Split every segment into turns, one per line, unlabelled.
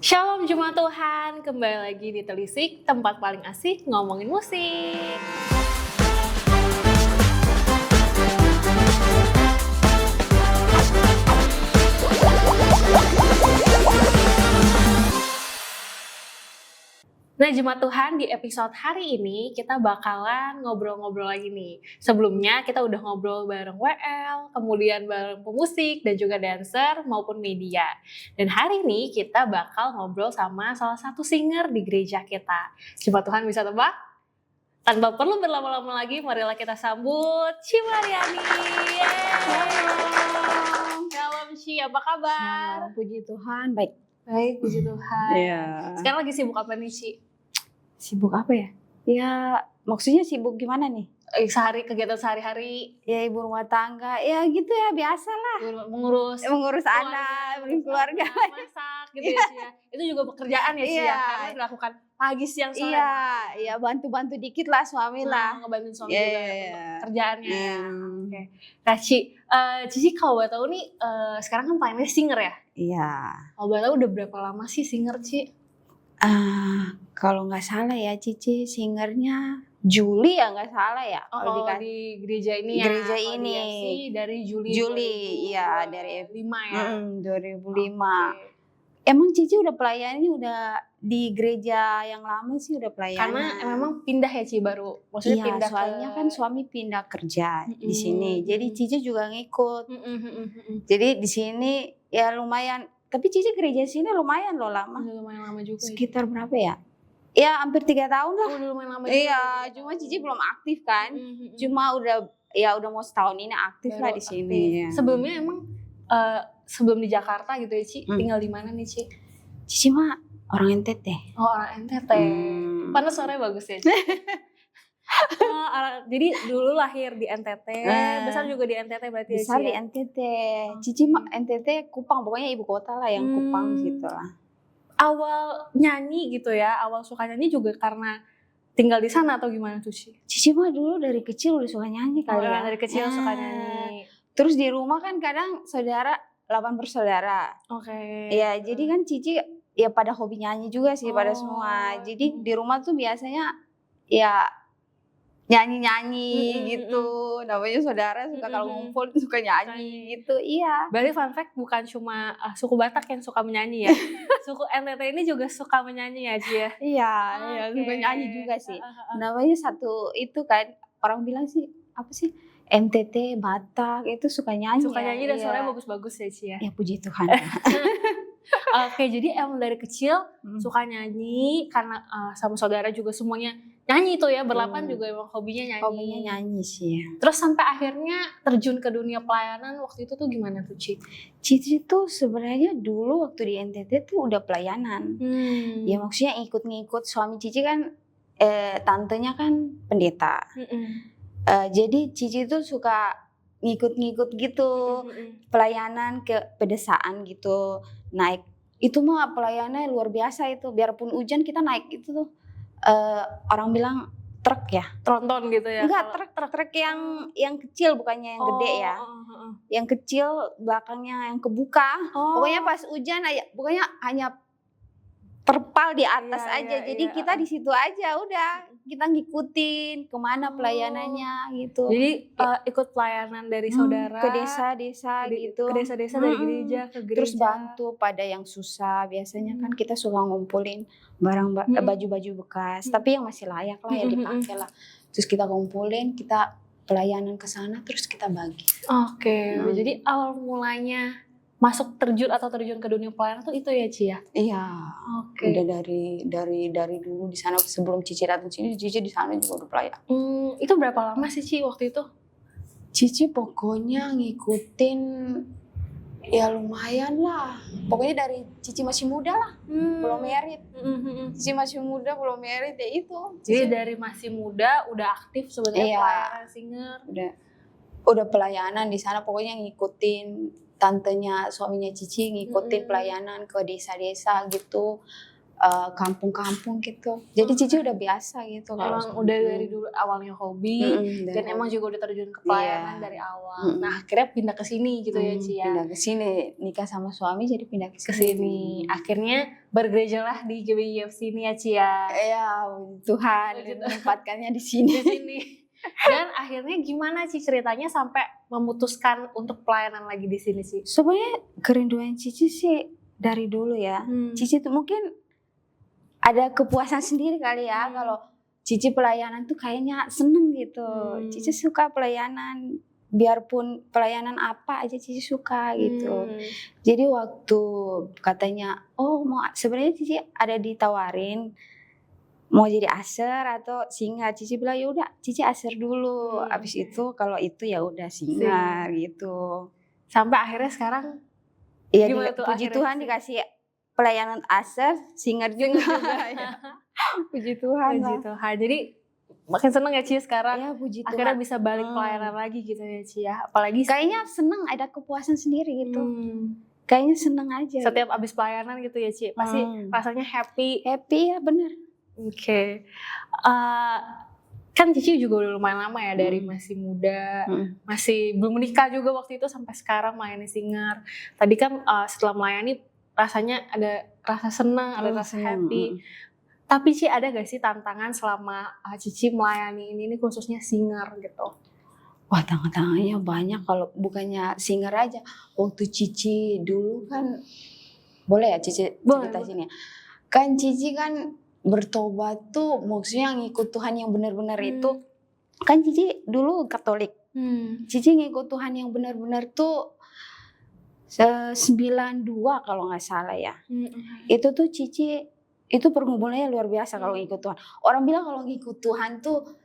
Shalom Jemaat Tuhan, kembali lagi di Telisik, tempat paling asik ngomongin musik. Nah Jemaat Tuhan, di episode hari ini kita bakalan ngobrol-ngobrol lagi nih. Sebelumnya kita udah ngobrol bareng WL, kemudian bareng pemusik dan juga dancer maupun media. Dan hari ini kita bakal ngobrol sama salah satu singer di gereja kita. Jemaat Tuhan bisa tebak? Tanpa perlu berlama-lama lagi, marilah kita sambut Ci Mariani. Shalom Ci, apa kabar?
Shalom, puji Tuhan, baik.
Baik, puji Tuhan.
Iya.
Sekarang lagi sibuk apa nih Ci?
Sibuk apa ya? Ya, maksudnya sibuk gimana nih?
Kegiatan sehari-hari,
Ya ibu rumah tangga, ya gitu ya biasalah.
mengurus
Mengurus anak, keluarga.
masak gitu ya Ci ya. Itu juga pekerjaan ya Ci ya,
Iya.
karena dilakukan pagi, siang, sore.
Iya, bantu-bantu dikit lah suami lah.
Ngebantuin suami
Iya,
juga
iya,
untuk
iya.
kerjaannya.
Oke.
Nah Cici kalau boleh tahu nih, sekarang kan pelayannya singer ya.
Iya.
Kalau boleh tahu udah berapa lama sih singer Ci?
Kalau nggak salah ya Cici singernya Juli ya nggak salah ya.
Kalau di gereja ini ya.
Gereja
kalau
ini.
di dari Juli
Iya dari
5 ya.
2005.
Oke.
Emang Cici udah pelayannya udah di gereja yang lama sih udah pelayanan.
Karena memang pindah ya Ci baru. Maksudnya
Iya,
pindah
soalnya kan suami pindah kerja di sini. Jadi
Mm-mm.
Cici juga ngikut.
Mm-mm.
Jadi di sini ya lumayan. Tapi Cici gereja sini lumayan loh lama.
Udah lumayan lama juga.
Sekitar berapa ya? Ya hampir 3 tahun lah.
Udah lumayan lama juga.
Iya, cuma Cici belum aktif kan.
Mm-mm.
Cuma udah mau setahun ini aktif
Baru
lah di sini.
aktif.
Ya.
Sebelumnya emang sebelum di Jakarta gitu ya Ci,
Hmm.
tinggal di mana nih Ci?
Cici mah orang NTT.
Oh orang NTT. Pantes suaranya bagus ya Ci. Jadi dulu lahir di NTT, besar juga di NTT berarti ya Ci
Besar di
ya?
NTT. Cici mah NTT Kupang, pokoknya ibu kota lah yang Kupang gitu lah.
Awal nyanyi gitu ya, awal suka nyanyi juga karena tinggal di sana atau gimana tuh Ci?
Cici mah dulu dari kecil udah suka nyanyi kali ya.
Dari kecil suka
Ah.
nyanyi.
Terus di rumah kan kadang saudara 8 bersaudara.
Oke.
Ya jadi kan Cici ya pada hobi nyanyi juga sih pada
Oh.
semua. Jadi di rumah tuh biasanya ya nyanyi-nyanyi
Mm-mm,
gitu. Namanya saudara suka kalau
Mm-mm.
ngumpul suka nyanyi gitu. Iya.
Berarti fun fact bukan cuma suku Batak yang suka menyanyi ya. Suku NTT ini juga suka menyanyi ya Ci ya.
Iya, iya
Oke.
suka nyanyi juga sih. Namanya satu itu kan orang bilang sih apa sih NTT Batak itu suka nyanyi.
Suka
ya.
nyanyi dan
Iya.
suaranya bagus-bagus ya Ci ya.
Ya puji Tuhan.
Oke, jadi emang dari kecil suka nyanyi karena sama saudara juga semuanya nyanyi tuh ya, berlapan juga emang hobinya nyanyi.
Hobinya nyanyi sih.
Terus sampai akhirnya terjun ke dunia pelayanan waktu itu tuh gimana tuh Ci?
Cici tuh sebenarnya dulu waktu di NTT tuh udah pelayanan. Ya maksudnya ikut-ngikut suami Cici kan tantenya kan pendeta. Jadi Cici tuh suka ngikut-ngikut gitu pelayanan ke pedesaan gitu naik. Itu mah pelayanannya luar biasa itu. Biarpun hujan kita naik itu tuh orang bilang truk ya.
Tronton gitu ya?
Enggak, truk yang kecil bukannya yang gede ya. Yang kecil belakangnya yang kebuka. Pokoknya pas hujan pokoknya hanya terpal di atas
Iya,
aja.
iya,
Jadi
iya.
kita di situ aja udah kita ngikutin kemana pelayanannya gitu.
Jadi ikut pelayanan dari saudara
ke desa-desa gitu.
ke desa-desa dari gereja ke gereja.
Terus bantu pada yang susah. Biasanya kan kita suka ngumpulin barang baju-baju bekas, tapi yang masih layak lah ya dipakai lah. Terus kita kumpulin, kita pelayanan ke sana terus kita bagi.
Oke, jadi awal mulanya masuk terjun ke dunia pelayanan tuh itu ya Ci ya?
Iya.
Oke.
Udah dari dulu di sana sebelum Cici datang sini, Cici di sana juga udah pelayan.
Itu berapa lama sih Ci waktu itu?
Cici pokoknya ngikutin ya lumayan lah. Pokoknya dari Cici masih muda lah, belum married. Cici masih muda belum married ya itu.
Jadi dari masih muda udah aktif sebenarnya
Iya.
pelayanan singer.
Udah pelayanan di sana pokoknya ngikutin tantenya suaminya Cici ngikutin pelayanan ke desa-desa gitu. kampung-kampung gitu. Jadi Cici udah biasa gitu kalau
Emang udah dari dulu awalnya hobi dan emang juga udah terjun ke pelayanan dari awal. Nah akhirnya pindah ke sini gitu ya Ci ya.
Pindah ke sini, nikah sama suami jadi pindah ke
Sini. Akhirnya bergerejalah di GBIFC ini ya Ci ya.
Ya Tuhan menempatkannya di sini.
Di sini. Dan akhirnya gimana sih ceritanya sampai memutuskan untuk pelayanan lagi di sini sih?
Sebenarnya kerinduan Cici sih dari dulu ya. Cici tuh mungkin ada kepuasan sendiri kali ya kalau Cici pelayanan tuh kayaknya seneng gitu. Cici suka pelayanan, biarpun pelayanan apa aja Cici suka gitu. Jadi waktu katanya, mau sebenarnya Cici ada ditawarin mau jadi aser atau singar, Cici bilang ya udah Cici aser dulu. Abis itu kalau itu ya udah singar gitu.
Sampai akhirnya sekarang
ya puji Tuhan dikasih pelayanan aser, singar juga. Puji Tuhan.
Puji Tuhan. Jadi makin seneng ya Ci sekarang.
Ya, puji Tuhan.
Akhirnya bisa balik pelayanan lagi gitu ya Ci ya. Apalagi
kayaknya seneng, ada kepuasan sendiri gitu. Kayaknya seneng aja.
Setiap abis pelayanan gitu ya Ci, pasti rasanya happy.
Happy ya bener.
Oke. Kan Cici juga udah lumayan lama ya dari masih muda, masih belum menikah juga waktu itu sampai sekarang melayani singar. Tadi kan setelah melayani rasanya ada rasa senang, ada rasa happy. Tapi Ci ada gak sih tantangan selama Cici melayani ini khususnya singar gitu?
Wah tantangannya banyak, kalau bukannya singar aja. Waktu Cici dulu kan, boleh ya Cici cerita sini? Kan Cici kan bertobat tuh maksudnya ngikut Tuhan yang benar-benar itu. Kan Cici dulu Katolik. Cici ngikut Tuhan yang benar-benar tuh 92 kalau nggak salah ya. Itu tuh Cici itu pergumulannya luar biasa kalau ngikut Tuhan. Orang bilang kalau ngikut Tuhan tuh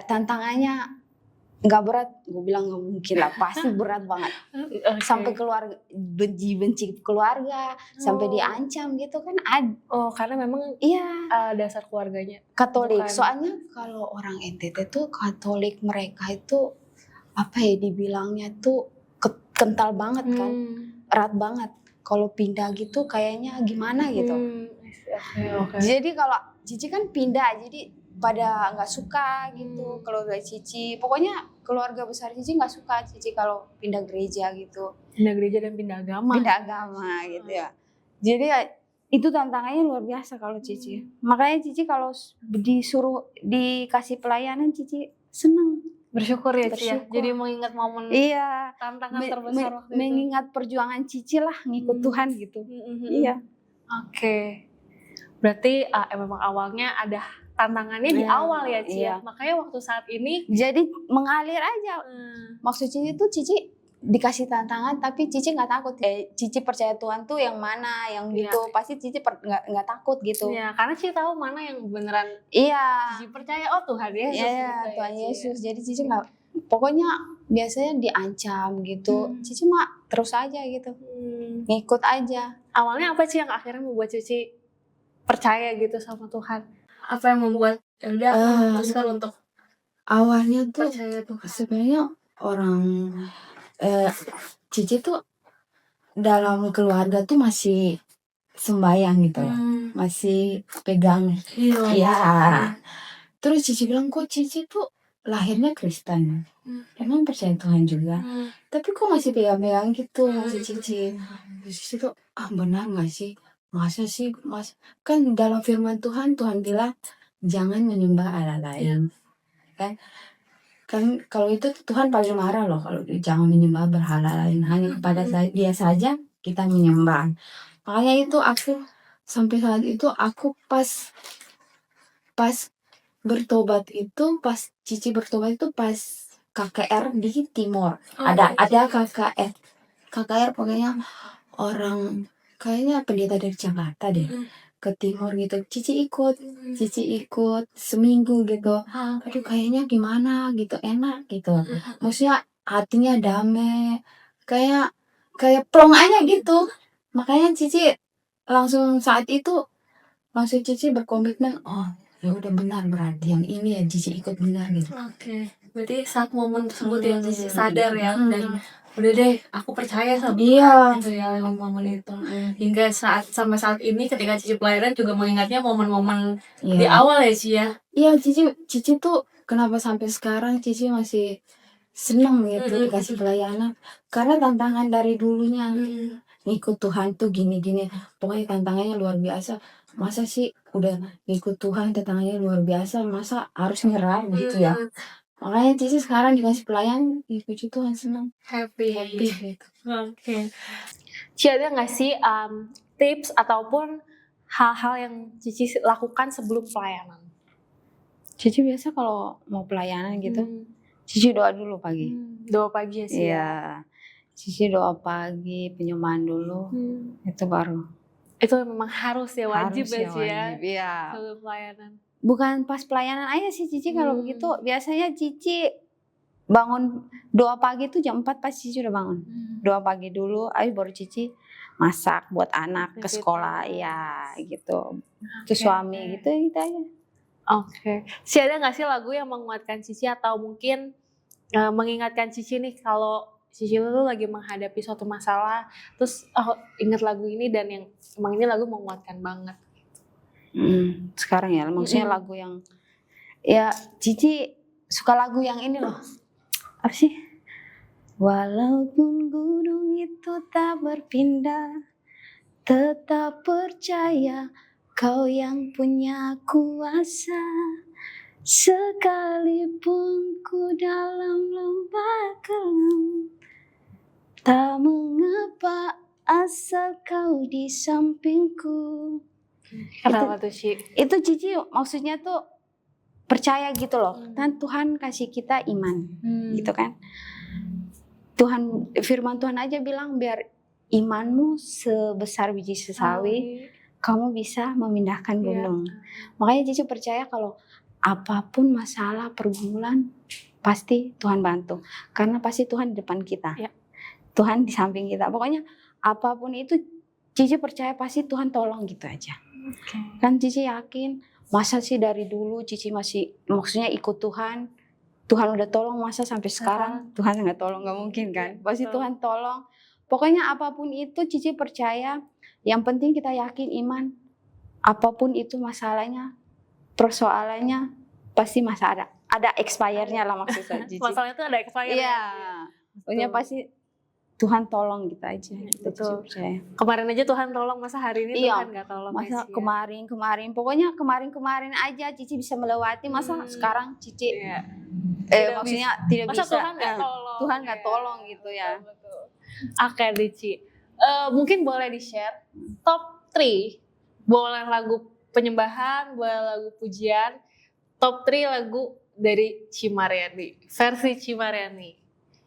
tantangannya nggak berat, gue bilang nggak mungkin lah, pasti berat banget. Sampai keluarga benci keluarga, sampai diancam gitu kan
karena memang dasar keluarganya
Katolik. Soalnya kalau orang NTT tuh Katolik, mereka itu apa ya dibilangnya tuh kental banget kan, erat banget. Kalau pindah gitu kayaknya gimana gitu. Jadi kalau Cici kan pindah, jadi pada nggak suka gitu keluarga Cici. Pokoknya keluarga besar Cici nggak suka Cici kalau pindah gereja gitu.
Pindah gereja dan pindah agama.
Pindah agama gitu ya. Jadi itu tantangannya luar biasa kalau Cici. Makanya Cici kalau disuruh dikasih pelayanan Cici seneng.
Bersyukur ya Cici ya. Jadi mengingat momen tantangan terbesar waktu itu.
Mengingat perjuangan Cici lah ngikut Tuhan gitu. Iya.
Oke. Berarti memang awalnya ada tantangannya di awal ya Ci. Makanya waktu saat ini
jadi mengalir aja. Maksud Cici tuh Cici dikasih tantangan tapi Cici nggak takut. Cici percaya Tuhan tuh yang mana, yang gitu. Pasti Cici nggak takut gitu.
Iya, karena Cici tahu mana yang beneran. Cici percaya Tuhan Yesus.
Iya, gitu Tuhan Yesus. Jadi Cici nggak, pokoknya biasanya diancam gitu. Cici mah terus aja gitu. Ngikut aja.
Awalnya apa sih yang akhirnya membuat Cici percaya gitu sama Tuhan? Apa yang membuat memutuskan untuk
awalnya tuh
percaya Tuhan?
Sebenarnya orang Cici tuh dalam keluarga tuh masih sembahyang gitu ya, masih pegang terus Cici bilang kok Cici tuh lahirnya Kristen, emang percaya Tuhan juga, tapi kok masih pegang-pegang gitu Cici. Cici tuh benar nggak sih? Masa sih, kan dalam firman Tuhan bilang jangan menyembah Allah lain, kan kalau itu Tuhan paling marah loh kalau jangan menyembah berhala lain, hanya kepada Dia saja kita menyembah. Makanya itu aku sampai saat itu aku pas bertobat itu, pas Cici bertobat itu pas KKR di Timor. Ada KKR pokoknya orang kayaknya pendeta dari Jakarta deh ke Timor gitu. Cici ikut seminggu gitu. Aduh kayaknya gimana gitu, enak gitu. Maksudnya hatinya damai, kayak plong aja gitu. Makanya Cici langsung saat itu Cici berkomitmen, ya udah benar berarti yang ini ya Cici ikut benar gitu.
Oke. Berarti saat momen tersebut ya Cici sadar ya dan udah deh aku percaya sama
Iya.
itu ya momen itu. Hingga sampai saat ini ketika Cici pelayanan juga mengingatnya momen-momen di
Iya.
awal ya Ci ya.
Iya, Cici tuh kenapa sampai sekarang Cici masih senang gitu dikasih pelayanan, karena tantangan dari dulunya ngikut Tuhan tuh gini-gini, pokoknya tantangannya luar biasa. Masa sih udah ngikut Tuhan tantangannya luar biasa, masa harus nyerah gitu ya. Makanya Cici sekarang dikasih pelayanan, puji Tuhan, senang,
Happy.
gitu.
Oke. Ci ada nggak sih tips ataupun hal-hal yang Cici lakukan sebelum pelayanan?
Cici biasa kalau mau pelayanan gitu, Cici doa dulu pagi.
Doa pagi ya sih.
Iya. Cici doa pagi, penyembahan dulu, itu baru.
Itu memang harus ya, wajib
Harus
ya Ci ya.
wajib, iya.
Sebelum pelayanan.
Bukan pas pelayanan aja sih Cici kalau begitu. Biasanya Cici bangun doa pagi tuh jam 4 pasti Cici udah bangun. Doa pagi dulu, ayo baru Cici masak buat anak ke sekolah, ya gitu. Ke suami gitu aja.
Oke. Ci ada nggak sih lagu yang menguatkan Cici atau mungkin mengingatkan Cici nih kalau Cici tuh lagi menghadapi suatu masalah, terus ingat lagu ini dan yang emang ini lagu menguatkan banget.
Sekarang ya, maksudnya lagu yang ya Cici suka lagu yang ini loh. Apa sih? Walaupun gunung itu tak berpindah, tetap percaya Kau yang punya kuasa. Sekalipun ku dalam lembah kelam, tak mengapa asal Kau di sampingku.
Kenapa tuh Ci?
Itu Cici maksudnya tuh percaya gitu loh. Dan Tuhan kasih kita iman, gitu kan. Firman Tuhan aja bilang biar imanmu sebesar biji sesawi, kamu bisa memindahkan gunung. Makanya Cici percaya kalau apapun masalah pergumulan pasti Tuhan bantu. Karena pasti Tuhan di depan kita. Tuhan di samping kita. Pokoknya apapun itu Cici percaya pasti Tuhan tolong gitu aja. Kan Cici yakin, masa sih dari dulu Cici masih maksudnya ikut Tuhan udah tolong, masa sampai sekarang Tuhan nggak tolong, nggak mungkin kan? Pasti Tuhan tolong. Pokoknya apapun itu Cici percaya, yang penting kita yakin iman. Apapun itu masalahnya, persoalannya pasti ada expire-nya lah maksud saya.
Masalahnya tuh ada expire.
Iya. Pokoknya pasti Tuhan tolong gitu aja.
Betul.
Percaya.
Kemarin aja Tuhan tolong, masa hari ini Tuhan nggak tolong?
Masa kemarin, pokoknya kemarin aja Cici bisa melewati, masa sekarang Cici maksudnya tidak
masa
bisa.
Tuhan nggak tolong?
Tuhan nggak tolong gitu ya.
Betul. Oke Cici, mungkin boleh di-share top 3, boleh lagu penyembahan, boleh lagu pujian, top 3 lagu dari Ci Mariani, versi Ci Mariani.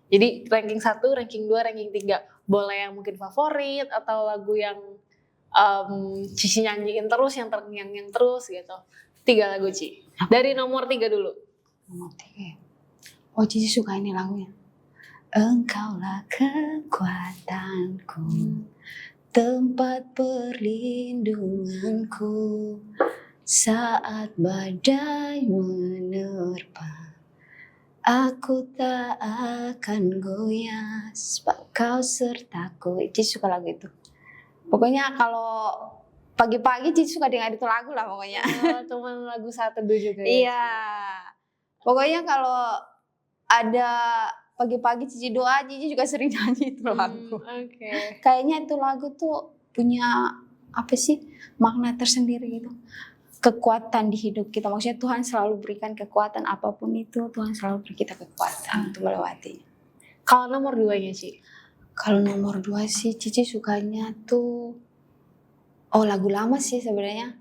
Jadi ranking 1, ranking 2, ranking 3. Boleh yang mungkin favorit atau lagu yang Cici nyanyiin terus, yang terngiang-ngiang terus gitu. 3 lagu Ci. Dari nomor 3 dulu.
Nomor 3. Oh Cici suka ini lagunya. Engkaulah kekuatanku, tempat perlindunganku, saat badai menerpa, aku tak akan goyah, sebab Kau sertaku. Cici suka lagu itu. Pokoknya kalau pagi-pagi Cici suka dengar itu lagu lah pokoknya.
Cuman lagu saat teduh juga ya?
Iya. Pokoknya kalau ada pagi-pagi Cici doa, Cici juga sering nyanyi itu lagu. Kayaknya itu lagu tuh punya apa sih, makna tersendiri gitu. Kekuatan di hidup kita. Maksudnya Tuhan selalu berikan kekuatan apapun itu, Tuhan selalu beri kita kekuatan untuk melewati.
Kalau nomor 2-nya Ci?
Kalau nomor 2 sih Cici sukanya tuh lagu lama sih sebenarnya.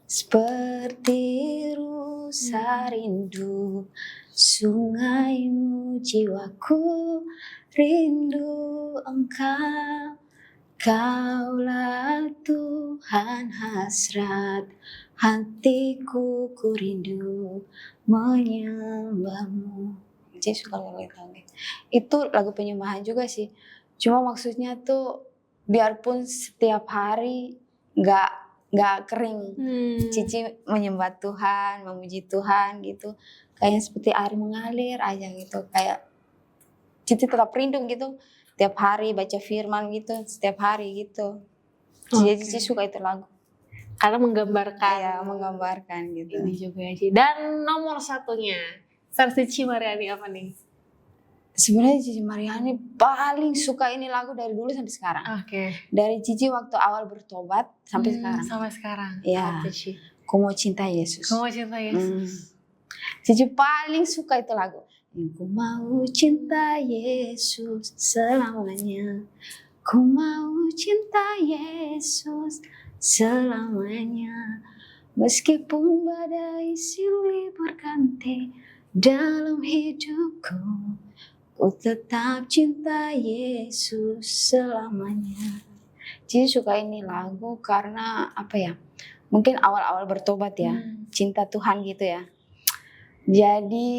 Seperti rusa rindu sungaimu, jiwaku rindu Engkau. Kaulah Tuhan hasrat hatiku, ku rindu menyembahmu. Cici suka lagu itu. Itu lagu penyembahan juga sih. Cuma maksudnya tuh biarpun setiap hari nggak kering, Cici menyembah Tuhan, memuji Tuhan gitu, kayak seperti air mengalir aja gitu, kayak Cici tetap rindu gitu tiap hari baca firman gitu, setiap hari gitu. Jadi Cici suka itu lagu.
Karena menggambarkan.
Ya, menggambarkan gitu.
Ini juga ya, Ci. Dan nomor satunya, versi Ci Mariani apa nih?
Sebenarnya Cici Mariani paling suka ini lagu dari dulu sampai sekarang. Dari Cici waktu awal bertobat sampai sekarang.
Sampai sekarang.
Ya. Ku mau cinta Yesus.
Ku mau cinta Yesus.
Cici paling suka itu lagu. Ku mau cinta Yesus selamanya. Ku mau cinta Yesus selamanya. Meskipun badai silih berganti dalam hidupku, ku tetap cinta Yesus selamanya. Cici suka ini lagu karena apa ya? Mungkin awal-awal bertobat ya, cinta Tuhan gitu ya. Jadi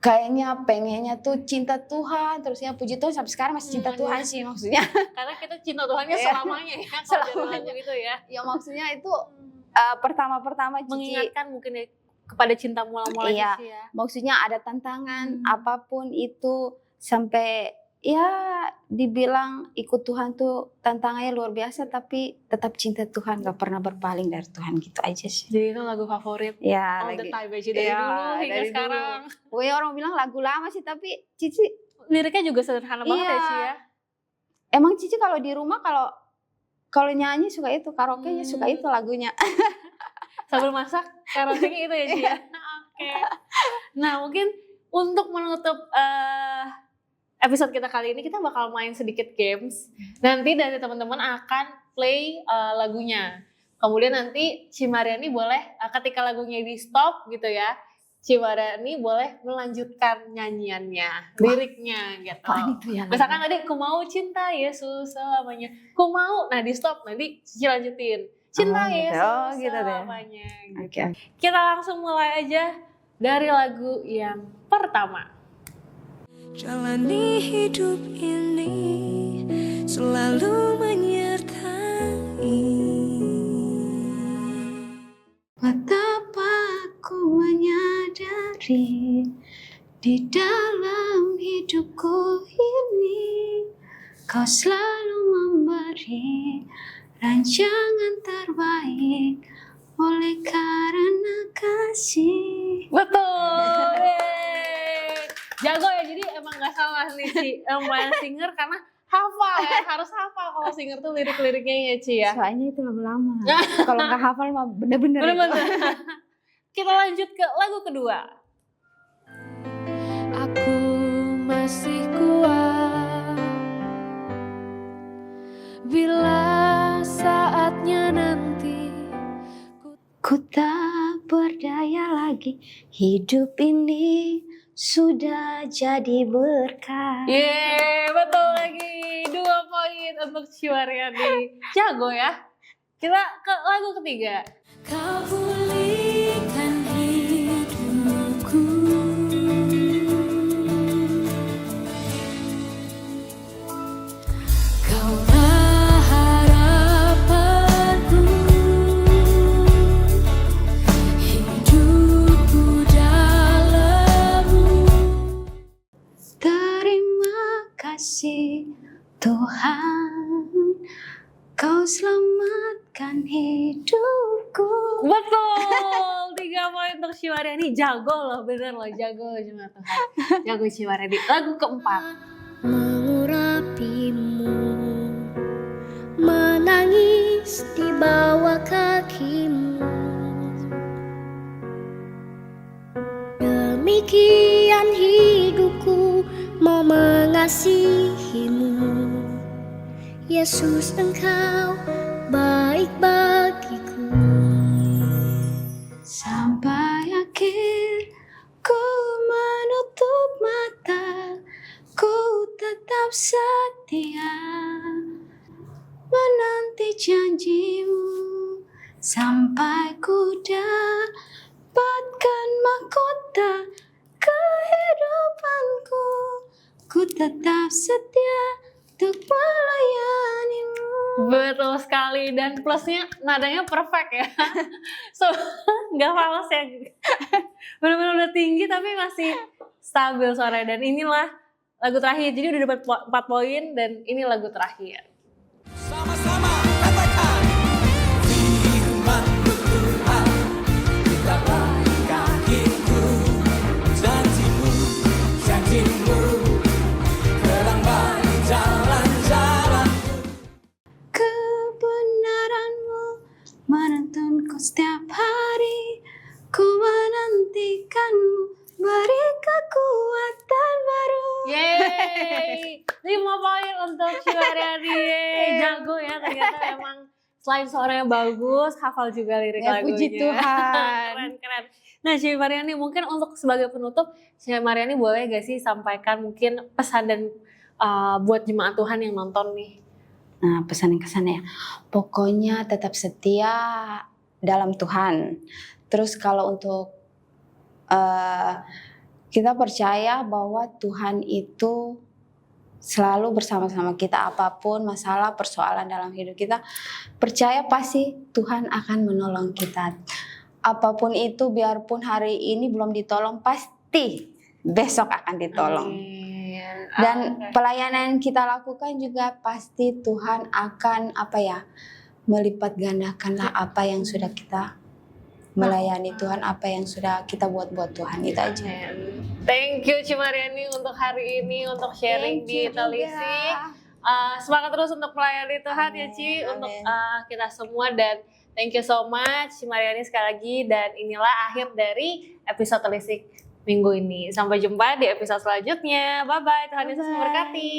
kayaknya pengennya tuh cinta Tuhan, terusnya puji Tuhan sampai sekarang masih cinta Tuhan sih maksudnya.
Karena kita cinta Tuhannya selamanya ya,
selamanya
gitu ya.
Ya maksudnya itu pertama-pertama Cici
mengingatkan mungkin ya, kepada cinta mula-mula
iya,
Cici ya.
Maksudnya ada tantangan apapun itu sampai ya dibilang ikut Tuhan tuh tantangannya luar biasa, tapi tetap cinta Tuhan, gak pernah berpaling dari Tuhan gitu aja sih.
Jadi itu lagu favorit
ya,
all
lagi,
the time ya, dari dulu hingga
dari
sekarang.
Pokoknya orang bilang lagu lama sih, tapi Cici
liriknya juga sederhana banget ya Ci ya.
Emang Cici kalau di rumah kalau nyanyi suka itu, karaoke-nya suka itu lagunya.
Sambil masak karaoke-nya itu ya Ci ya. Oke. Nah mungkin untuk menutup episode kita kali ini kita bakal main sedikit games. Nanti dari teman-teman akan play lagunya. Kemudian nanti Ci Mariani boleh ketika lagunya di stop gitu ya, Ci Mariani boleh melanjutkan nyanyiannya, liriknya gitu.
Itu ya,
misalkan tadi ku mau cinta Yesus selamanya, ku mau, nah di stop nanti Cici lanjutin cinta Yesus
gitu
selamanya.
Oke.
Kita langsung mulai aja dari lagu yang pertama.
Jalani hidup ini selalu menyertai.
Betapa ku menyadari di dalam hidupku ini kau selalu memberi rancangan terbaik oleh karena kasih.
Betul. Jago ya, jadi emang gak salah nih Ci main singer karena hafal ya, harus hafal kalau singer tuh lirik-liriknya ya Ci ya.
Soalnya itu lagu lama. Kalau nggak hafal mah bener-bener.
Kita lanjut ke lagu kedua.
Aku masih kuat bila saatnya nanti
ku tak berdaya lagi, hidup ini sudah jadi berkah.
Betul lagi. 2 poin untuk Ci Mariani. Jago ya. Kita ke lagu ketiga.
kau pulihkan hidupku. Kaulah harapanku, hidupku dalam-Mu.
Terima kasih Tuhan, kau selamatkan hidupku.
Betul. 3 poin untuk Ci Mariani. Jago loh, bener loh, jago cuma Tuhan. Jago Ci Mariani. Lagu keempat.
Mengurapimu, menangis di bawah kakimu. Demikian hidupku mau mengasihimu. Yesus, Engkau baik bagiku.
Sampai akhir ku menutup mata, ku tetap setia menanti janjimu, sampai ku dapatkan mahkota kehidupanku. Ku tetap setia untuk melayanimu.
Betul sekali, dan plusnya nadanya perfect ya. So, nggak fals ya. Benar-benar udah tinggi tapi masih stabil suaranya, dan inilah lagu terakhir. Jadi udah dapat 4 poin dan ini lagu terakhir.
Sama-sama katakan firman Tuhan tetaplah kakiku, janjimu terang bagi jalan-jalanku.
Kebenaranmu menuntunku setiap hari, ku menantikanmu, beri kekuatan baru.
Yeay, 5 poin untuk Cimaryani. Jago ya ternyata emang. Selain suaranya bagus, hafal juga lirik
Ya,
lagunya.
puji Tuhan.
Keren. Nah, Cimaryani mungkin untuk sebagai penutup, Cimaryani boleh gak sih sampaikan mungkin pesan dan buat jemaat Tuhan yang nonton nih?
Nah, pesan-kesannya, pokoknya tetap setia dalam Tuhan. Terus kalau untuk kita percaya bahwa Tuhan itu selalu bersama-sama kita, apapun masalah persoalan dalam hidup kita, percaya pasti Tuhan akan menolong kita. Apapun itu, biarpun hari ini belum ditolong, pasti besok akan ditolong. Dan pelayanan yang kita lakukan juga pasti Tuhan akan melipat gandakanlah apa yang sudah kita melayani Tuhan, apa yang sudah kita buat Tuhan, itu aja.
Thank you Cimaryani untuk hari ini, untuk sharing di Telisik. Semangat terus untuk melayani Tuhan ya Ci, untuk kita semua, dan thank you so much Cimaryani sekali lagi. Dan inilah akhir dari episode Telisik minggu ini. Sampai jumpa di episode selanjutnya. Bye-bye, Tuhan Yesus memberkati.